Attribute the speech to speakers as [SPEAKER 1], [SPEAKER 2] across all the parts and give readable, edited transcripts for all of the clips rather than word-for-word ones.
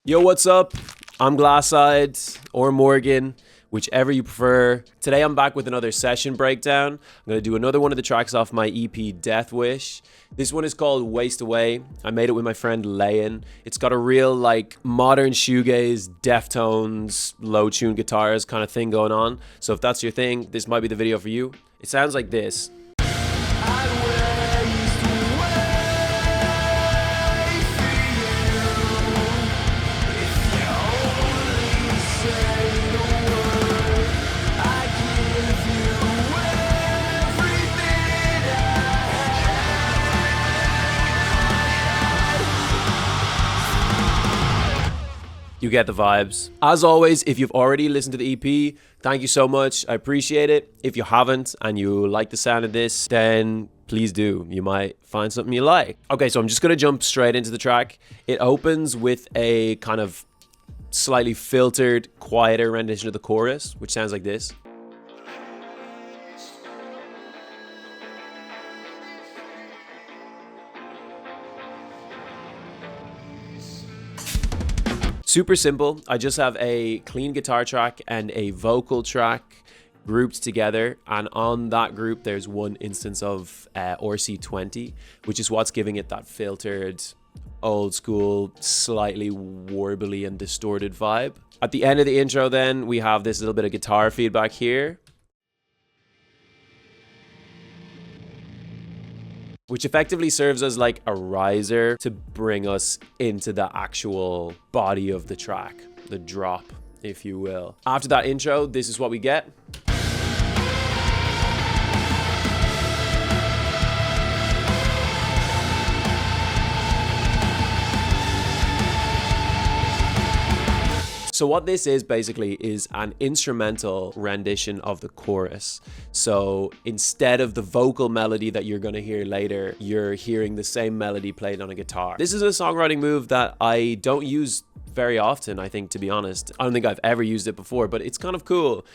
[SPEAKER 1] Yo, what's up? I'm Glasseyed or Morgan, whichever you prefer. Today I'm back with another session breakdown. I'm going to do another one of the tracks off my EP Death Wish. This one is called Waste Away. I made it with my friend Layen. It's got a real like modern shoegaze, Deftones, low tune guitars kind of thing going on. So if that's your thing, this might be the video for you. It sounds like this. You get the vibes. As always, if you've already listened to the EP, thank you so much. I appreciate it. If you haven't and you like the sound of this, then please do. You might find something you like. Okay, so I'm just gonna jump straight into the track. It opens with a kind of slightly filtered, quieter rendition of the chorus, which sounds like this. Super simple. I just have a clean guitar track and a vocal track grouped together, and on that group there's one instance of RC20, which is what's giving it that filtered, old school, slightly warbly and distorted vibe. At the end of the intro then we have this little bit of guitar feedback here, which effectively serves as like a riser to bring us into the actual body of the track, the drop, if you will. After that intro, this is what we get. So what this is basically is an instrumental rendition of the chorus. So instead of the vocal melody that you're gonna hear later, you're hearing the same melody played on a guitar. This is a songwriting move that I don't use very often, I think, to be honest. I don't think I've ever used it before, but it's kind of cool.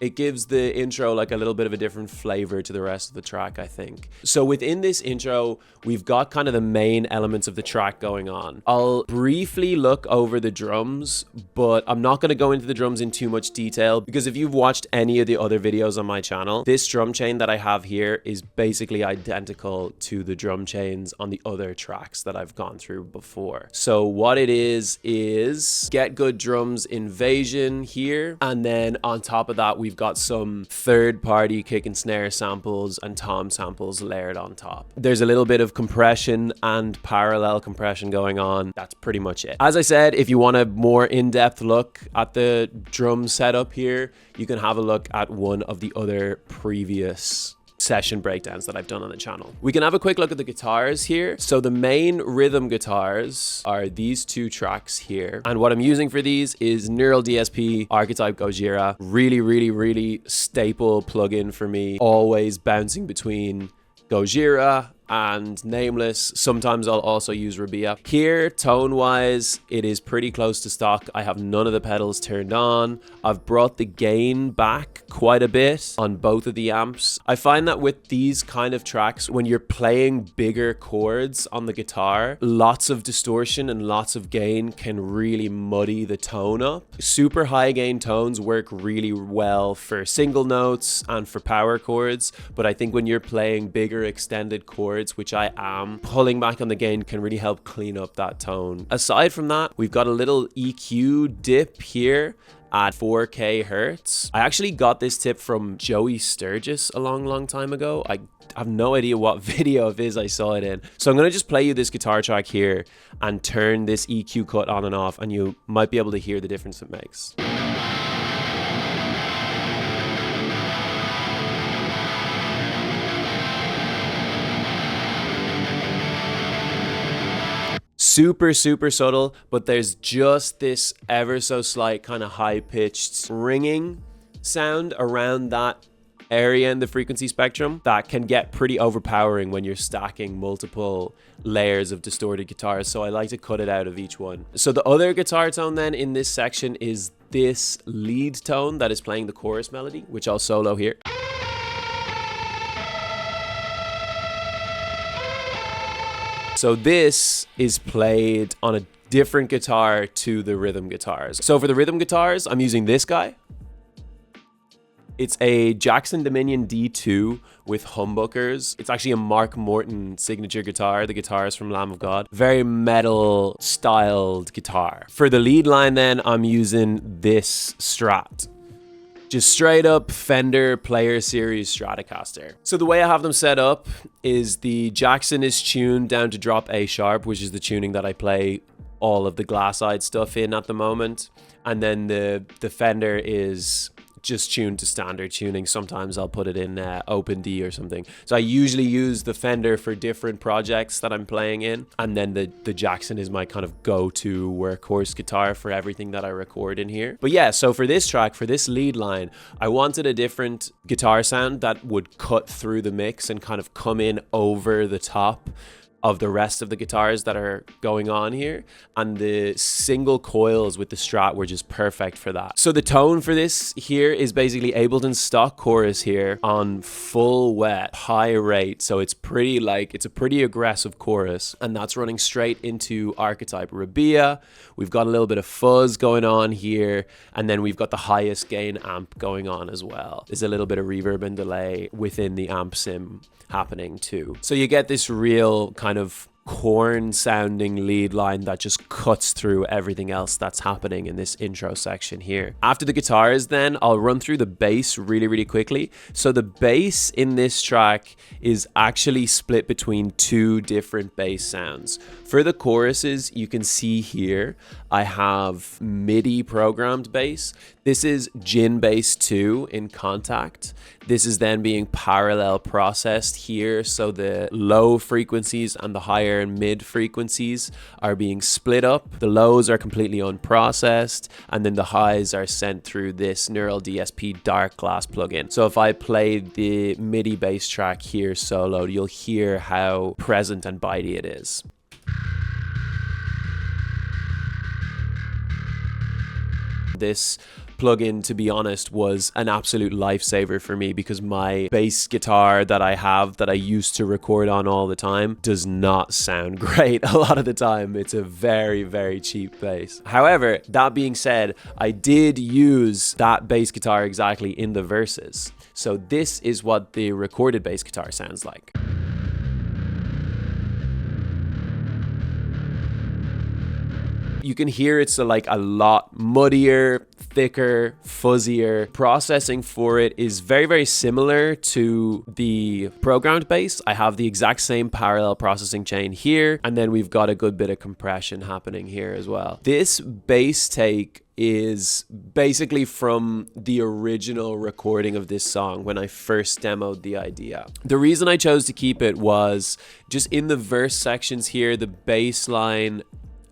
[SPEAKER 1] It gives the intro like a little bit of a different flavor to the rest of the track, I think. So within this intro, we've got kind of the main elements of the track going on. I'll briefly look over the drums, but I'm not going to go into the drums in too much detail because if you've watched any of the other videos on my channel, this drum chain that I have here is basically identical to the drum chains on the other tracks that I've gone through before. So what it is Get Good Drums Invasion here, and then on top of that we've got some third-party kick and snare samples and tom samples layered on top. There's a little bit of compression and parallel compression going on. That's pretty much it. As I said, if you want a more in-depth look at the drum setup here, you can have a look at one of the other previous session breakdowns that I've done on the channel. We can have a quick look at the guitars here. So the main rhythm guitars are these two tracks here, and what I'm using for these is Neural DSP Archetype Gojira. Really staple plugin for me, always bouncing between Gojira and Nameless. Sometimes I'll also use Rabia. Here, tone-wise, it is pretty close to stock. I have none of the pedals turned on. I've brought the gain back quite a bit on both of the amps. I find that with these kind of tracks, when you're playing bigger chords on the guitar, lots of distortion and lots of gain can really muddy the tone up. Super high gain tones work really well for single notes and for power chords, but I think when you're playing bigger extended chords, which I am, pulling back on the gain can really help clean up that tone. Aside from that, we've got a little EQ dip here at 4K hertz. I actually got this tip from Joey Sturgis a long time ago. I have no idea what video of his I saw it in. So I'm gonna just play you this guitar track here and turn this EQ cut on and off, and you might be able to hear the difference it makes. Super subtle, but there's just this ever so slight kind of high-pitched ringing sound around that area in the frequency spectrum that can get pretty overpowering when you're stacking multiple layers of distorted guitars. So I like to cut it out of each one. So the other guitar tone then in this section is this lead tone that is playing the chorus melody, which I'll solo here. So this is played on a different guitar to the rhythm guitars. So for the rhythm guitars, I'm using this guy. It's a Jackson Dominion D2 with humbuckers. It's actually a Mark Morton signature guitar. The guitar is from Lamb of God. Very metal styled guitar. For the lead line then, I'm using this Strat. Just straight up Fender Player Series Stratocaster. So the way I have them set up is the Jackson is tuned down to drop A sharp, which is the tuning that I play all of the glasseyed stuff in at the moment. And then the Fender is just tuned to standard tuning. Sometimes I'll put it in open D or something. So I usually use the Fender for different projects that I'm playing in, and then the Jackson is my kind of go-to workhorse guitar for everything that I record in here. But yeah, so for this track, for this lead line, I wanted a different guitar sound that would cut through the mix and kind of come in over the top of the rest of the guitars that are going on here, and the single coils with the Strat were just perfect for that. So the tone for this here is basically Ableton stock chorus here on full wet, high rate. So it's pretty it's a pretty aggressive chorus, and that's running straight into archetype Rabia. We've got a little bit of fuzz going on here, and then we've got the highest gain amp going on as well. There's a little bit of reverb and delay within the amp sim happening too. So you get this real kind of corn sounding lead line that just cuts through everything else that's happening in this intro section here. After the guitars then, I'll run through the bass really quickly. So the bass in this track is actually split between two different bass sounds. For the choruses, you can see here, I have MIDI programmed bass. This is Gin Bass 2 in Contact. This is then being parallel processed here. So the low frequencies and the higher and mid frequencies are being split up. The lows are completely unprocessed, and then the highs are sent through this Neural DSP Dark Glass plugin. So if I play the MIDI bass track here solo, you'll hear how present and bitey it is. This plugin, to be honest, was an absolute lifesaver for me because my bass guitar that I have, that I used to record on all the time, does not sound great a lot of the time. It's a very cheap bass. However, that being said, I did use that bass guitar exactly in the verses. So this is what the recorded bass guitar sounds like. You can hear it's a lot muddier, thicker, fuzzier. Processing for it is very similar to the programmed bass. I have the exact same parallel processing chain here, and then we've got a good bit of compression happening here as well. This bass take is basically from the original recording of this song when I first demoed the idea. The reason I chose to keep it was just in the verse sections here, the bass line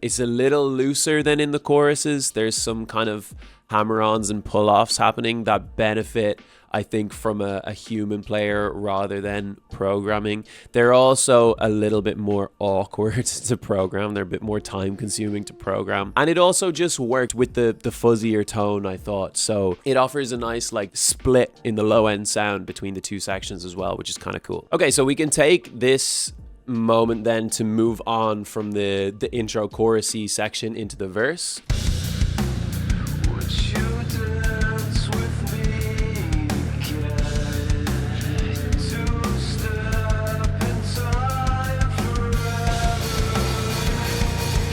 [SPEAKER 1] is a little looser than in the choruses. There's some kind of hammer-ons and pull-offs happening that benefit, I think, from a human player rather than programming. They're also a little bit more awkward to program. They're a bit more time-consuming to program. And it also just worked with the fuzzier tone, I thought. So it offers a nice split in the low-end sound between the two sections as well, which is kind of cool. Okay, so we can take this moment then to move on from the intro chorusy section into the verse.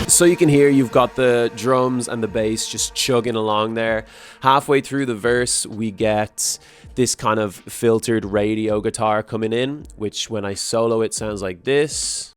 [SPEAKER 1] So you can hear you've got the drums and the bass just chugging along there. Halfway through the verse, we get this kind of filtered radio guitar coming in, which when I solo it sounds like this.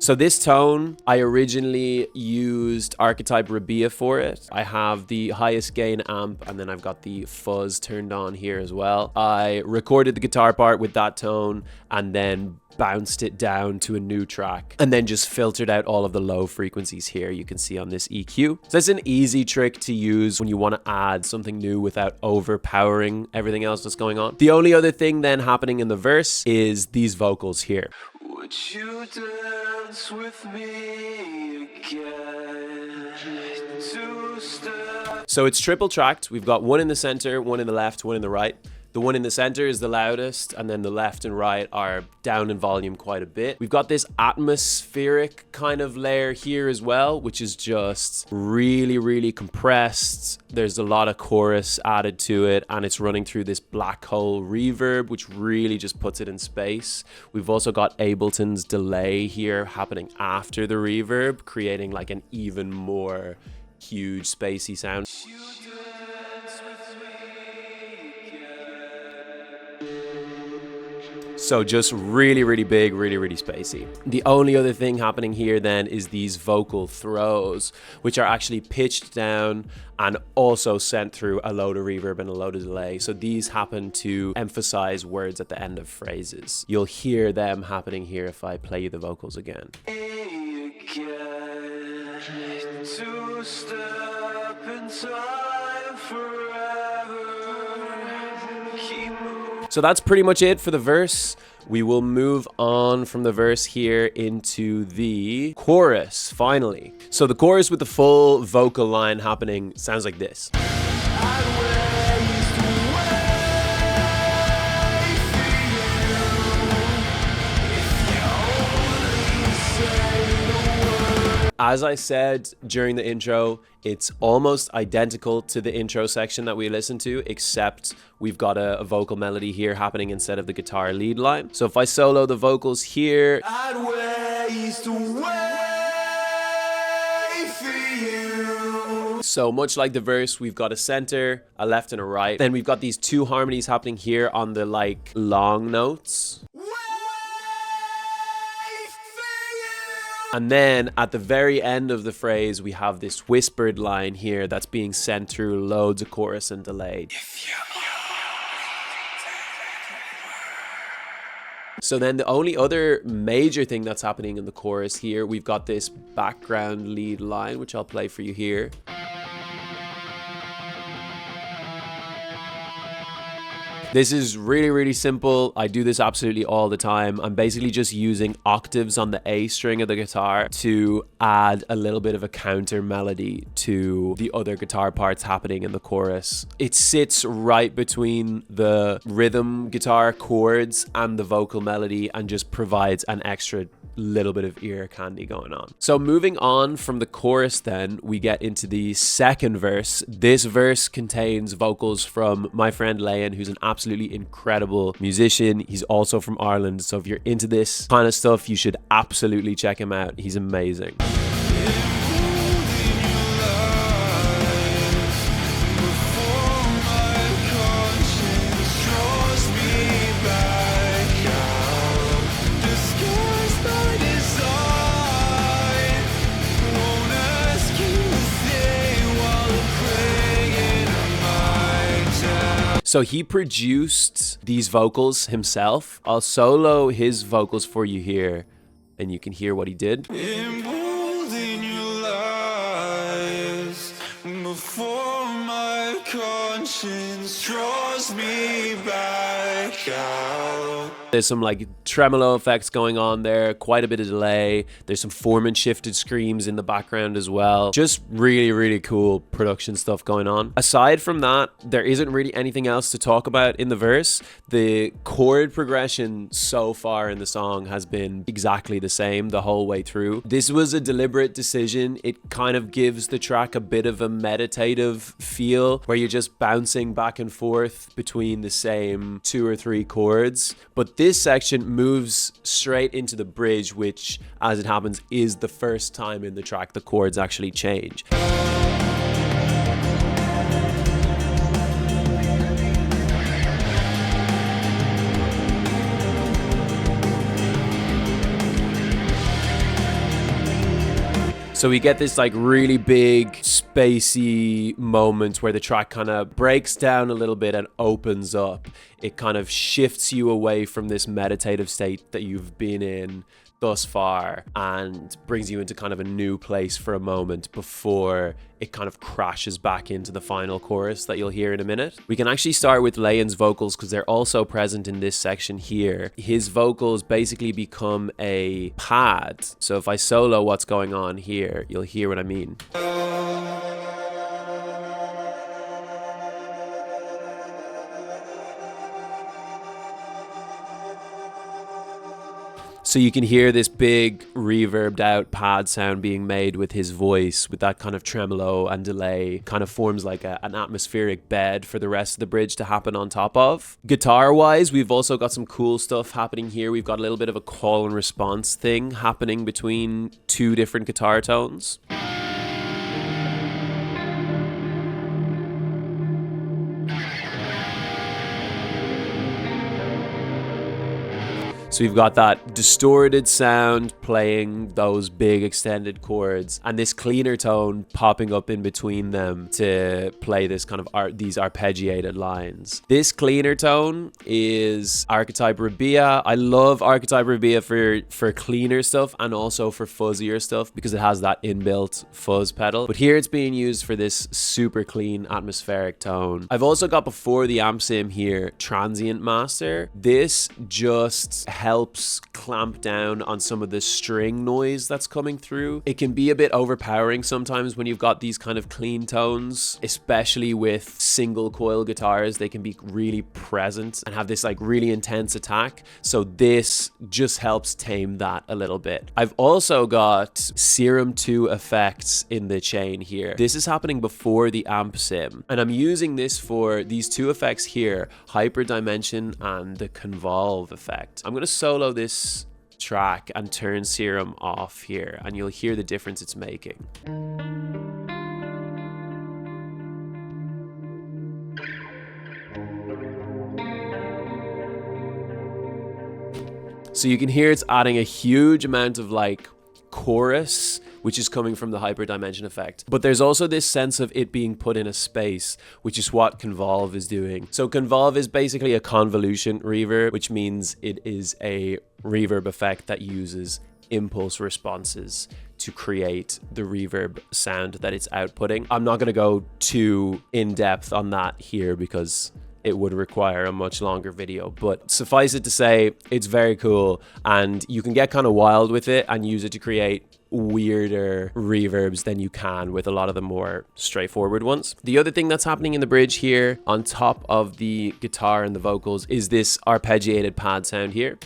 [SPEAKER 1] So this tone, I originally used archetype Rabia for it. I have the highest gain amp, and then I've got the fuzz turned on here as well. I recorded the guitar part with that tone and then bounced it down to a new track and then just filtered out all of the low frequencies here you can see on this EQ. So it's an easy trick to use when you want to add something new without overpowering everything else that's going on. The only other thing then happening in the verse is these vocals here. Would you dance with me again? So it's triple tracked. We've got one in the center, one in the left, one in the right. The one in the center is the loudest, and then the left and right are down in volume quite a bit. We've got this atmospheric kind of layer here as well, which is just really, really compressed. There's a lot of chorus added to it, and it's running through this black hole reverb, which really just puts it in space. We've also got Ableton's delay here happening after the reverb, creating like an even more huge spacey sound. So just really, really big, really, really spacey. The only other thing happening here then is these vocal throws, which are actually pitched down and also sent through a load of reverb and a load of delay. So these happen to emphasize words at the end of phrases. You'll hear them happening here if I play you the vocals again. So that's pretty much it for the verse. We will move on from the verse here into the chorus, finally. So the chorus with the full vocal line happening sounds like this. As I said during the intro, it's almost identical to the intro section that we listened to, except we've got a vocal melody here happening instead of the guitar lead line. So if I solo the vocals here, so much like the verse, we've got a center, a left and a right. Then we've got these two harmonies happening here on the like long notes. And then at the very end of the phrase, we have this whispered line here that's being sent through loads of chorus and delay. So then the only other major thing that's happening in the chorus here, we've got this background lead line, which I'll play for you here. This is really, really simple. I do this absolutely all the time. I'm basically just using octaves on the A string of the guitar to add a little bit of a counter melody to the other guitar parts happening in the chorus. It sits right between the rhythm guitar chords and the vocal melody and just provides an extra little bit of ear candy going on. So moving on from the chorus then, we get into the second verse. This verse contains vocals from my friend Layen, who's an absolutely incredible musician. He's also from Ireland, so if you're into this kind of stuff, you should absolutely check him out. He's amazing. So he produced these vocals himself. I'll solo his vocals for you here, and you can hear what he did. Before my conscience draws me back out. There's some like tremolo effects going on there, quite a bit of delay. There's some form and shifted screams in the background as well. Just really, really cool production stuff going on. Aside from that, there isn't really anything else to talk about in the verse. The chord progression so far in the song has been exactly the same the whole way through. This was a deliberate decision. It kind of gives the track a bit of a meditative feel where you're just bouncing back and forth between the same 2 or 3 chords. But this section moves straight into the bridge, which, as it happens, is the first time in the track the chords actually change. So we get this like really big spacey moment where the track kind of breaks down a little bit and opens up. It kind of shifts you away from this meditative state that you've been in thus far and brings you into kind of a new place for a moment before it kind of crashes back into the final chorus that you'll hear in a minute. We can actually start with Layen's vocals because they're also present in this section here. His vocals basically become a pad. So if I solo what's going on here, you'll hear what I mean. So you can hear this big reverbed out pad sound being made with his voice, with that kind of tremolo and delay, kind of forms like an atmospheric bed for the rest of the bridge to happen on top of. Guitar wise, we've also got some cool stuff happening here. We've got a little bit of a call and response thing happening between two different guitar tones. So we've got that distorted sound playing those big extended chords and this cleaner tone popping up in between them to play this kind of these arpeggiated lines. This cleaner tone is archetype Rabia. I love archetype Rabia for cleaner stuff and also for fuzzier stuff because it has that inbuilt fuzz pedal. But here it's being used for this super clean atmospheric tone. I've also got before the amp sim here, Transient Master. This just helps clamp down on some of the string noise that's coming through. It can be a bit overpowering sometimes when you've got these kind of clean tones, especially with single coil guitars. They can be really present and have this like really intense attack. So this just helps tame that a little bit. I've also got Serum 2 effects in the chain here. This is happening before the amp sim, and I'm using this for these two effects here, Hyperdimension and the Convolve effect. I'm going to solo this track and turn Serum off here, and you'll hear the difference it's making. So you can hear it's adding a huge amount of like chorus, which is coming from the hyperdimension effect. But there's also this sense of it being put in a space, which is what Convolve is doing. So Convolve is basically a convolution reverb, which means it is a reverb effect that uses impulse responses to create the reverb sound that it's outputting. I'm not going to go too in depth on that here because it would require a much longer video, but suffice it to say, it's very cool and you can get kind of wild with it and use it to create weirder reverbs than you can with a lot of the more straightforward ones. The other thing that's happening in the bridge here on top of the guitar and the vocals is this arpeggiated pad sound here.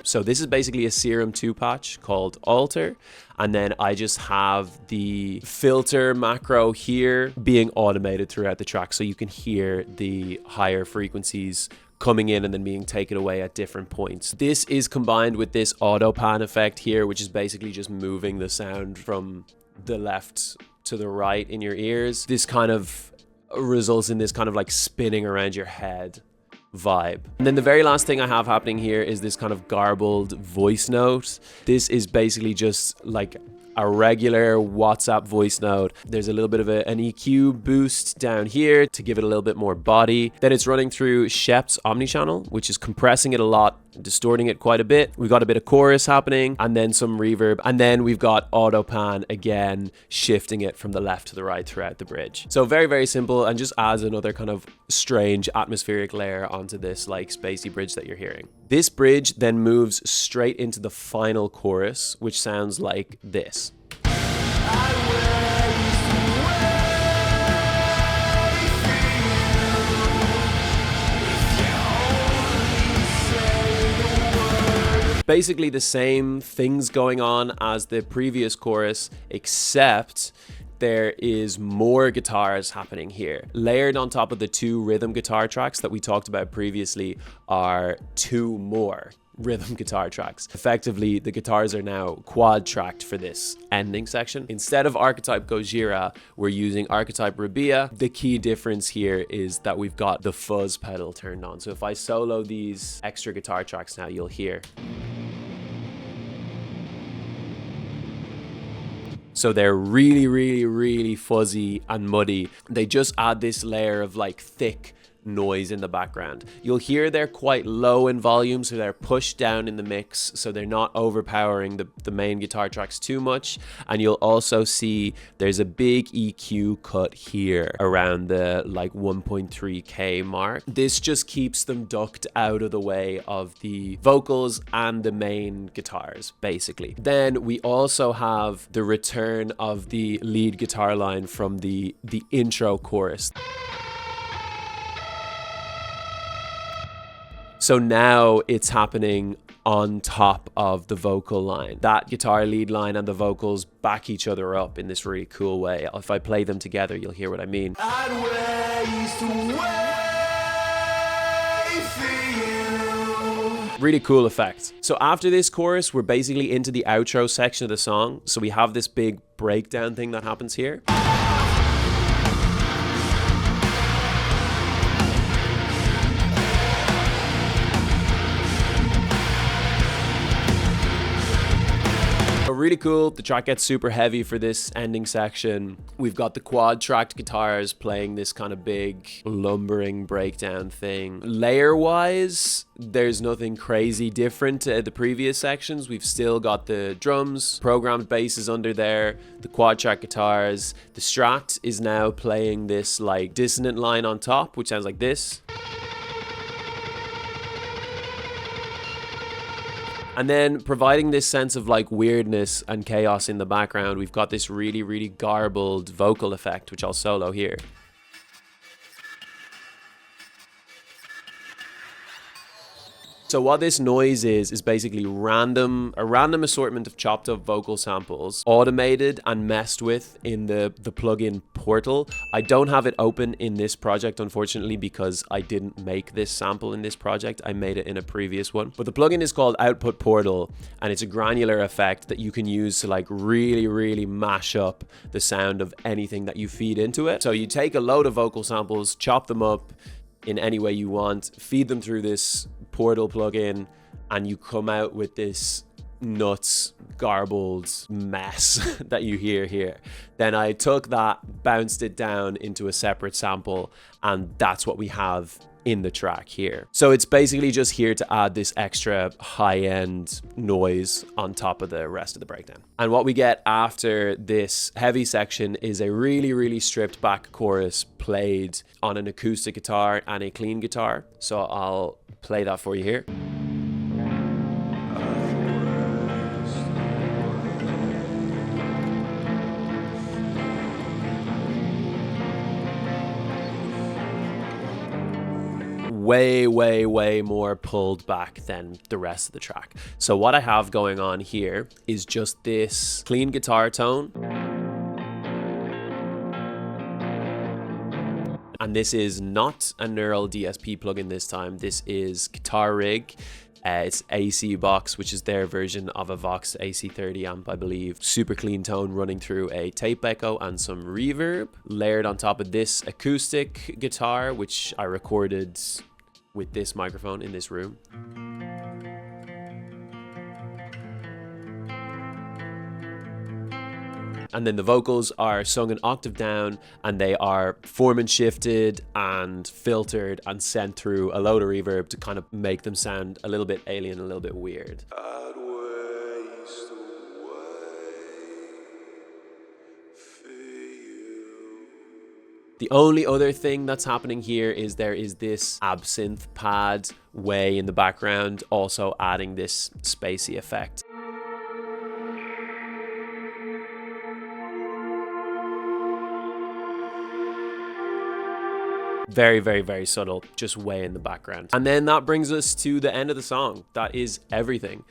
[SPEAKER 1] So this is basically a Serum 2 patch called Alter, and then I just have the filter macro here being automated throughout the track, so you can hear the higher frequencies coming in and then being taken away at different points. This is combined with this auto pan effect here, which is basically just moving the sound from the left to the right in your ears. This kind of results in this kind of like spinning around your head vibe. And then the very last thing I have happening here is this kind of garbled voice note. This is basically just like a regular WhatsApp voice note. There's a little bit of an EQ boost down here to give it a little bit more body. Then it's running through Shep's omnichannel, which is compressing it a lot, distorting it quite a bit. We've got a bit of chorus happening and then some reverb. And then we've got auto pan again, shifting it from the left to the right throughout the bridge. So very, very simple and just adds another kind of strange atmospheric layer onto this like spacey bridge that you're hearing. This bridge then moves straight into the final chorus, which sounds like this. Basically the same things going on as the previous chorus, except there is more guitars happening here. Layered on top of the two rhythm guitar tracks that we talked about previously are two more rhythm guitar tracks. Effectively, the guitars are now quad tracked for this ending section. Instead of archetype Gojira, we're using archetype Rabia. The key difference here is that we've got the fuzz pedal turned on. So if I solo these extra guitar tracks now, you'll hear. So they're really, really, really fuzzy and muddy. They just add this layer of like thick noise in the background. You'll hear they're quite low in volume, so they're pushed down in the mix, so they're not overpowering the main guitar tracks too much. And you'll also see there's a big EQ cut here around the like 1.3K mark. This just keeps them ducked out of the way of the vocals and the main guitars, basically. Then we also have the return of the lead guitar line from the intro chorus. So now it's happening on top of the vocal line. That guitar lead line and the vocals back each other up in this really cool way. If I play them together, you'll hear what I mean. Really cool effect. So after this chorus, we're basically into the outro section of the song. So we have this big breakdown thing that happens here. Really cool. The track gets super heavy for this ending section. We've got the quad tracked guitars playing this kind of big lumbering breakdown thing. Layer wise, there's nothing crazy different to the previous sections. We've still got the drums, programmed basses under there, the quad track guitars. The Strat is now playing this like dissonant line on top, which sounds like this. And then providing this sense of like weirdness and chaos in the background, we've got this really, really garbled vocal effect, which I'll solo here. So what this noise is basically a random assortment of chopped up vocal samples, automated and messed with in the plugin Portal. I don't have it open in this project, unfortunately, because I didn't make this sample in this project. I made it in a previous one. But the plugin is called Output Portal, and it's a granular effect that you can use to like really, really mash up the sound of anything that you feed into it. So you take a load of vocal samples, chop them up in any way you want, feed them through this Portal plugin, and you come out with this nuts garbled mess that you hear here. Then I took that, bounced it down into a separate sample, and that's what we have in the track here. So it's basically just here to add this extra high-end noise on top of the rest of the breakdown. And what we get after this heavy section is a really, really stripped back chorus played on an acoustic guitar and a clean guitar. So I'll play that for you here. Way more pulled back than the rest of the track. So what I have going on here is just this clean guitar tone. And this is not a Neural DSP plugin this time. This is Guitar Rig. It's AC Box, which is their version of a Vox AC30 amp, I believe. Super clean tone running through a tape echo and some reverb, layered on top of this acoustic guitar, which I recorded with this microphone in this room. And then the vocals are sung an octave down, and they are form and shifted and filtered and sent through a load of reverb to kind of make them sound a little bit alien, a little bit weird. The only other thing that's happening here is there is this absinthe pad way in the background, also adding this spacey effect. Very subtle, just way in the background. And then that brings us to the end of the song. That is everything.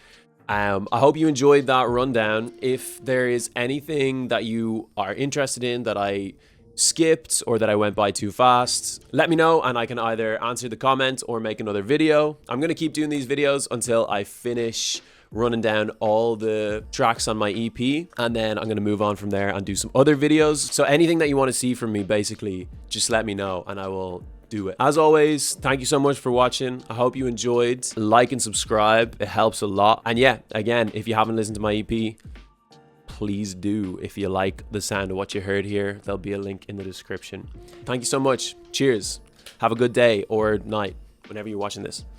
[SPEAKER 1] I hope you enjoyed that rundown. If there is anything that you are interested in that I skipped or that I went by too fast, let me know and I can either answer the comment or make another video. I'm going to keep doing these videos until I finish running down all the tracks on my EP, and then I'm going to move on from there and do some other videos. So anything that you want to see from me, basically, just let me know and I will do it. As always, thank you so much for watching. I hope you enjoyed. Like and subscribe, it helps a lot. And yeah, again, if you haven't listened to my EP, please do. If you like the sound of what you heard here, there'll be a link in the description. Thank you so much. Cheers. Have a good day or night whenever you're watching this.